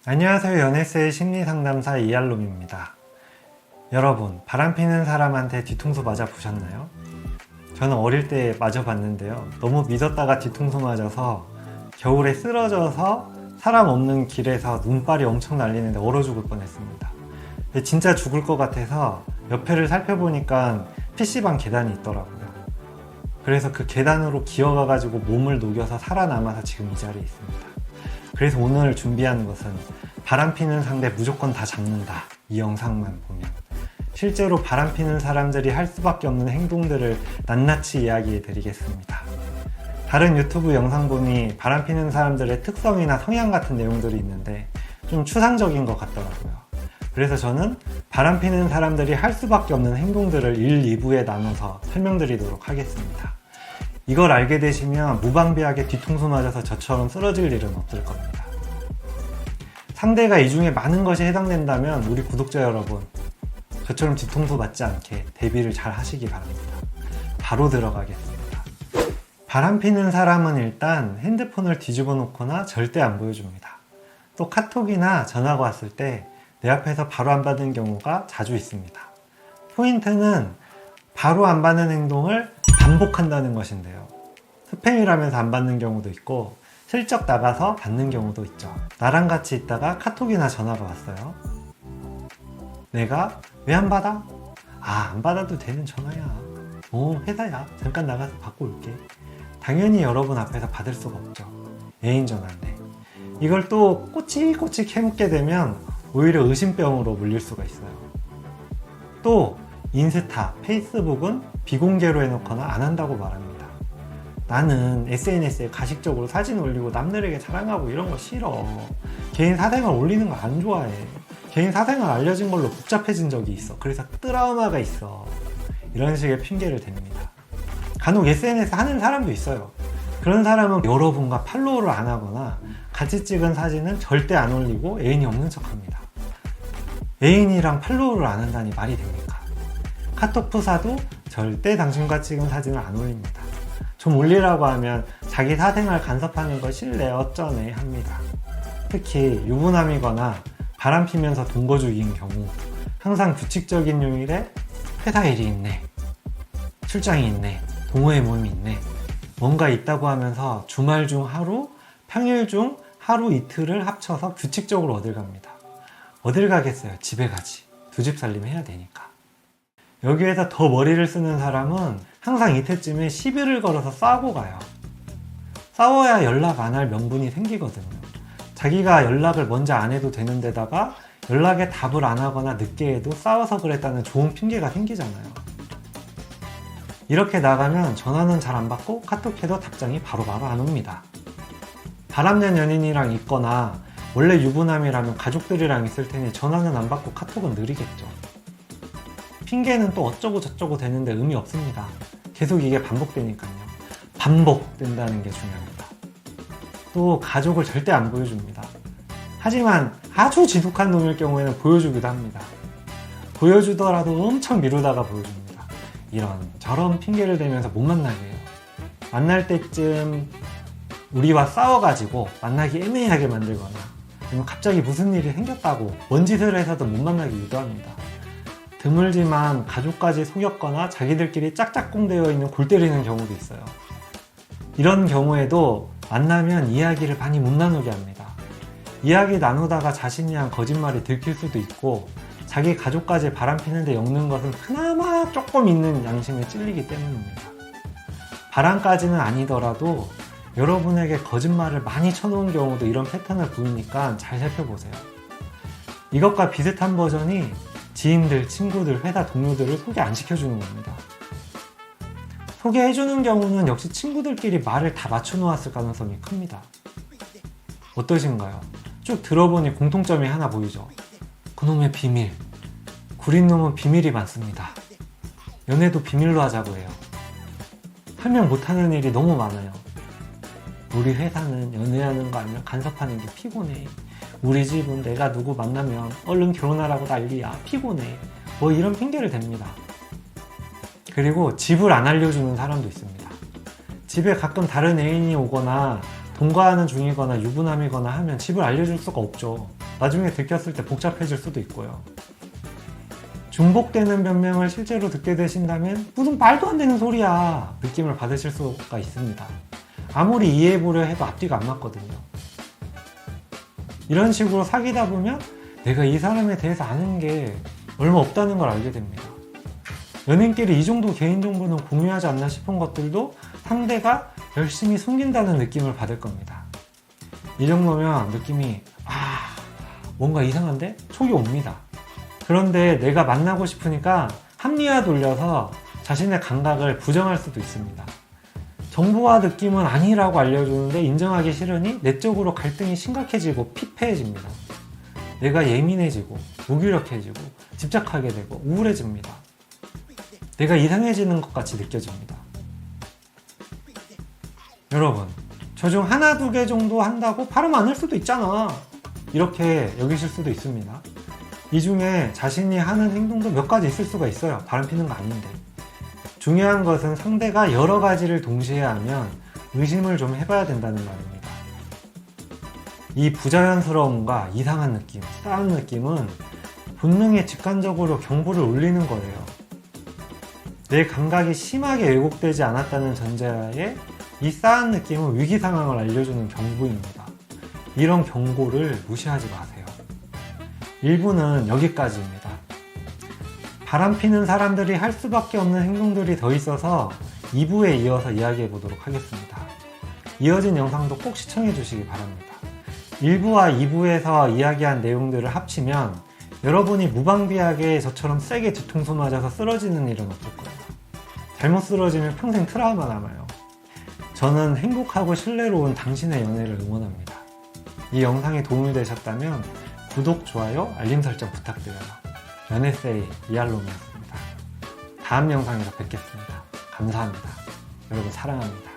안녕하세요. 연애세의 심리상담사 이알롬입니다. 여러분, 바람피는 사람한테 뒤통수 맞아 보셨나요? 저는 어릴 때 맞아봤는데요. 너무 믿었다가 뒤통수 맞아서 겨울에 쓰러져서 사람 없는 길에서 눈발이 엄청 날리는데 얼어 죽을 뻔했습니다. 진짜 죽을 것 같아서 옆에를 살펴보니까 PC방 계단이 있더라고요. 그래서 그 계단으로 기어가가지고 몸을 녹여서 살아남아서 지금 이 자리에 있습니다. 그래서 오늘 준비하는 것은 바람피는 상대 무조건 다 잡는다, 이 영상만 보면 실제로 바람피는 사람들이 할 수밖에 없는 행동들을 낱낱이 이야기해 드리겠습니다. 다른 유튜브 영상 보니 바람피는 사람들의 특성이나 성향 같은 내용들이 있는데 좀 추상적인 것 같더라고요. 그래서 저는 바람피는 사람들이 할 수밖에 없는 행동들을 1, 2부에 나눠서 설명드리도록 하겠습니다. 이걸 알게 되시면 무방비하게 뒤통수 맞아서 저처럼 쓰러질 일은 없을 겁니다. 상대가 이 중에 많은 것이 해당된다면 우리 구독자 여러분, 저처럼 뒤통수 맞지 않게 대비를 잘 하시기 바랍니다. 바로 들어가겠습니다. 바람피는 사람은 일단 핸드폰을 뒤집어 놓거나 절대 안 보여줍니다. 또 카톡이나 전화가 왔을 때 내 앞에서 바로 안 받는 경우가 자주 있습니다. 포인트는 바로 안 받는 행동을 반복한다는 것인데요. 스팸이라면서 안 받는 경우도 있고 슬쩍 나가서 받는 경우도 있죠. 나랑 같이 있다가 카톡이나 전화가 왔어요. 내가 왜 안 받아? 안 받아도 되는 전화야. 회사야. 잠깐 나가서 받고 올게. 당연히 여러분 앞에서 받을 수가 없죠. 애인 전화인데. 이걸 또 꼬치꼬치 캐묻게 되면 오히려 의심병으로 물릴 수가 있어요. 또 인스타, 페이스북은 비공개로 해놓거나 안 한다고 말합니다. 나는 SNS에 가식적으로 사진 올리고 남들에게 자랑하고 이런 거 싫어. 개인 사생활 올리는 거 안 좋아해. 개인 사생활 알려진 걸로 복잡해진 적이 있어. 그래서 트라우마가 있어. 이런 식의 핑계를 댑니다. 간혹 SNS 하는 사람도 있어요. 그런 사람은 여러분과 팔로우를 안 하거나 같이 찍은 사진은 절대 안 올리고 애인이 없는 척 합니다. 애인이랑 팔로우를 안 한다니 말이 됩니까? 카톡 프사도 절대 당신과 찍은 사진을 안 올립니다. 좀 올리라고 하면 자기 사생활 간섭하는 거 싫네 어쩌네 합니다. 특히 유부남이거나 바람피면서 동거주기인 경우 항상 규칙적인 요일에 회사 일이 있네, 출장이 있네, 동호회 모임이 있네, 뭔가 있다고 하면서 주말 중 하루, 평일 중 하루 이틀을 합쳐서 규칙적으로 어딜 갑니다. 어딜 가겠어요? 집에 가지. 두 집 살림 해야 되니까. 여기에서 더 머리를 쓰는 사람은 항상 이때쯤에 시비를 걸어서 싸우고 가요. 싸워야 연락 안 할 명분이 생기거든요. 자기가 연락을 먼저 안 해도 되는 데다가 연락에 답을 안 하거나 늦게 해도 싸워서 그랬다는 좋은 핑계가 생기잖아요. 이렇게 나가면 전화는 잘 안 받고 카톡해도 답장이 바로바로 안 옵니다. 바람낸 연인이랑 있거나 원래 유부남이라면 가족들이랑 있을 테니 전화는 안 받고 카톡은 느리겠죠. 핑계는 또 어쩌고 저쩌고 되는데 의미 없습니다. 계속 이게 반복되니까요. 반복된다는 게 중요합니다. 또 가족을 절대 안 보여줍니다. 하지만 아주 지독한 놈일 경우에는 보여주기도 합니다. 보여주더라도 엄청 미루다가 보여줍니다. 이런 저런 핑계를 대면서 못 만나게 해요. 만날 때쯤 우리와 싸워가지고 만나기 애매하게 만들거나 아니면 갑자기 무슨 일이 생겼다고 뭔 짓을 해서도 못 만나게 유도합니다. 드물지만 가족까지 속였거나 자기들끼리 짝짝꿍 되어 있는 골 때리는 경우도 있어요. 이런 경우에도 만나면 이야기를 많이 못 나누게 합니다. 이야기 나누다가 자신이 한 거짓말이 들킬 수도 있고 자기 가족까지 바람피는데 엮는 것은 그나마 조금 있는 양심에 찔리기 때문입니다. 바람까지는 아니더라도 여러분에게 거짓말을 많이 쳐놓은 경우도 이런 패턴을 보이니까 잘 살펴보세요. 이것과 비슷한 버전이 지인들, 친구들, 회사 동료들을 소개 안 시켜주는 겁니다. 소개해주는 경우는 역시 친구들끼리 말을 다 맞춰놓았을 가능성이 큽니다. 어떠신가요? 쭉 들어보니 공통점이 하나 보이죠? 그놈의 비밀. 구린 놈은 비밀이 많습니다. 연애도 비밀로 하자고 해요. 설명 못하는 일이 너무 많아요. 우리 회사는 연애하는 거 아니면 간섭하는 게 피곤해. 우리 집은 내가 누구 만나면 얼른 결혼하라고 난리야. 피곤해. 뭐 이런 핑계를 댑니다. 그리고 집을 안 알려주는 사람도 있습니다. 집에 가끔 다른 애인이 오거나 동거하는 중이거나 유부남이거나 하면 집을 알려줄 수가 없죠. 나중에 들켰을 때 복잡해질 수도 있고요. 중복되는 변명을 실제로 듣게 되신다면 무슨 말도 안 되는 소리야 느낌을 받으실 수가 있습니다. 아무리 이해해보려 해도 앞뒤가 안 맞거든요. 이런 식으로 사귀다 보면 내가 이 사람에 대해서 아는 게 얼마 없다는 걸 알게 됩니다. 연인끼리 이 정도 개인정보는 공유하지 않나 싶은 것들도 상대가 열심히 숨긴다는 느낌을 받을 겁니다. 이 정도면 느낌이 뭔가 이상한데? 촉이 옵니다. 그런데 내가 만나고 싶으니까 합리화 돌려서 자신의 감각을 부정할 수도 있습니다. 정보와 느낌은 아니라고 알려주는데 인정하기 싫으니 내적으로 갈등이 심각해지고 피폐해집니다. 내가 예민해지고 무기력해지고 집착하게 되고 우울해집니다. 내가 이상해지는 것 같이 느껴집니다. 여러분, 저 중 하나, 두 개 정도 한다고 바로 많을 수도 있잖아. 이렇게 여기실 수도 있습니다. 이 중에 자신이 하는 행동도 몇 가지 있을 수가 있어요. 바람 피는 거 아닌데. 중요한 것은 상대가 여러 가지를 동시에 하면 의심을 좀 해봐야 된다는 말입니다. 이 부자연스러움과 이상한 느낌, 싸한 느낌은 본능에 직관적으로 경보를 울리는 거예요. 내 감각이 심하게 왜곡되지 않았다는 전제하에 이 싸한 느낌은 위기 상황을 알려주는 경고입니다. 이런 경고를 무시하지 마세요. 1부는 여기까지입니다. 바람피는 사람들이 할 수밖에 없는 행동들이 더 있어서 2부에 이어서 이야기해 보도록 하겠습니다. 이어진 영상도 꼭 시청해 주시기 바랍니다. 1부와 2부에서 이야기한 내용들을 합치면 여러분이 무방비하게 저처럼 세게 뒤통수 맞아서 쓰러지는 일은 없을 거예요. 잘못 쓰러지면 평생 트라우마 남아요. 저는 행복하고 신뢰로운 당신의 연애를 응원합니다. 이 영상이 도움이 되셨다면 구독, 좋아요, 알림 설정 부탁드려요. 연애세이 이알롬이었습니다. 다음 영상에서 뵙겠습니다. 감사합니다. 여러분 사랑합니다.